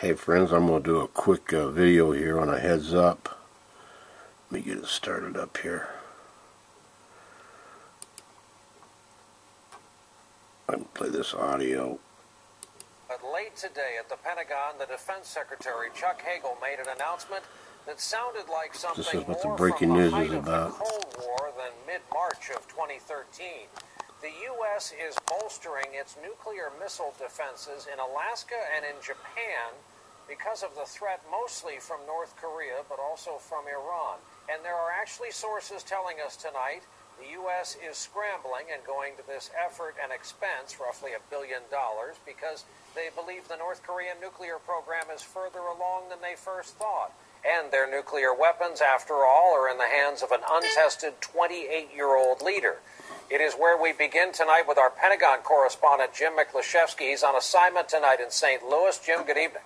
Hey friends, I'm going to do a quick video here on a heads up. Let me get it started up here. I can play this audio. But late today at the Pentagon, the Defense Secretary Chuck Hagel made an announcement that sounded like something This is what the more breaking from the news height is of about. the Cold War than mid-March of 2013. The U.S. is bolstering its nuclear missile defenses in Alaska and in Japan because of the threat mostly from North Korea, but also from Iran. And there are actually sources telling us tonight the U.S. is scrambling and going to this effort and expense, roughly $1 billion, because they believe the North Korean nuclear program is further along than they first thought. And their nuclear weapons, after all, are in the hands of an untested 28-year-old leader. It is where we begin tonight with our Pentagon correspondent, Jim Miklaszewski. He's on assignment tonight in St. Louis. Jim, good evening.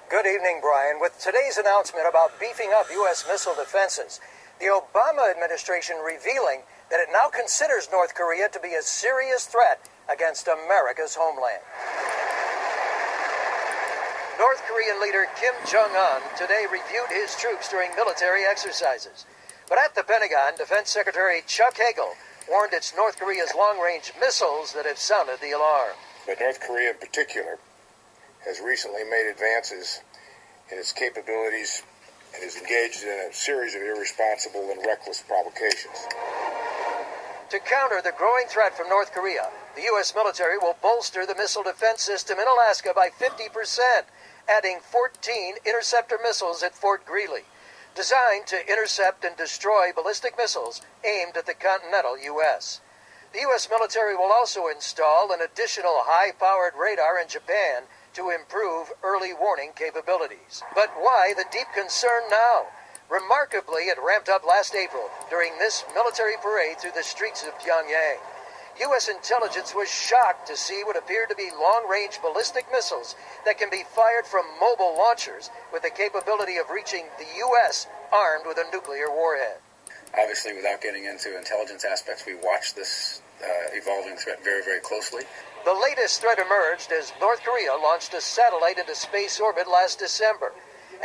Good evening, Brian. With today's announcement about beefing up U.S. missile defenses, the Obama administration revealing that it now considers North Korea to be a serious threat against America's homeland. North Korean leader Kim Jong-un today reviewed his troops during military exercises. But at the Pentagon, Defense Secretary Chuck Hagel warned it's North Korea's long-range missiles that have sounded the alarm. But North Korea in particular has recently made advances in its capabilities and is engaged in a series of irresponsible and reckless provocations. To counter the growing threat from North Korea, the U.S. military will bolster the missile defense system in Alaska by 50%, adding 14 interceptor missiles at Fort Greely, designed to intercept and destroy ballistic missiles aimed at the continental U.S. The U.S. military will also install an additional high-powered radar in Japan to improve early warning capabilities. But why the deep concern now? Remarkably, it ramped up last April during this military parade through the streets of Pyongyang. U.S. intelligence was shocked to see what appeared to be long-range ballistic missiles that can be fired from mobile launchers with the capability of reaching the U.S. armed with a nuclear warhead. Obviously, without getting into intelligence aspects, we watch this evolving threat very, very closely. The latest threat emerged as North Korea launched a satellite into space orbit last December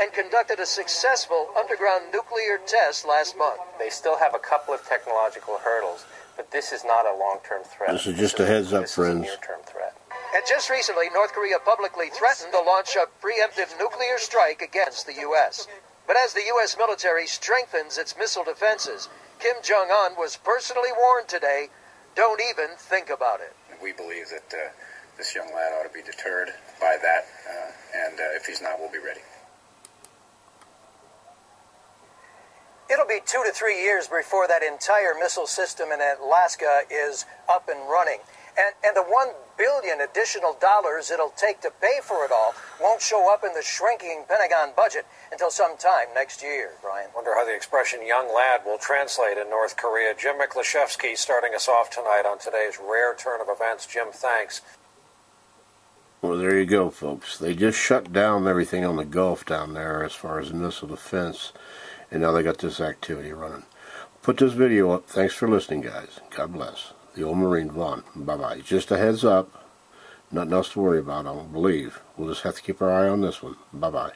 and conducted a successful underground nuclear test last month. They still have a couple of technological hurdles, but this is not a long-term threat. This is just a heads up, friends. This is a near-term threat. And just recently, North Korea publicly threatened to launch a preemptive nuclear strike against the U.S. But as the U.S. military strengthens its missile defenses, Kim Jong-un was personally warned today, don't even think about it. We believe that this young lad ought to be deterred by that, and if he's not, we'll be ready. It'll be 2 to 3 years before that entire missile system in Alaska is up and running. And the $1 billion additional dollars it'll take to pay for it all won't show up in the shrinking Pentagon budget until sometime next year, Brian. Wonder how the expression young lad will translate in North Korea. Jim Miklaszewski starting us off tonight on today's rare turn of events. Jim, thanks. Well, there you go, folks. They just shut down everything on the Gulf down there as far as the missile defense, and now they got this activity running. Put this video up. Thanks for listening, guys. God bless. The old Marine Vaughn. Bye-bye. Just a heads up. Nothing else to worry about, I don't believe. We'll just have to keep our eye on this one. Bye-bye.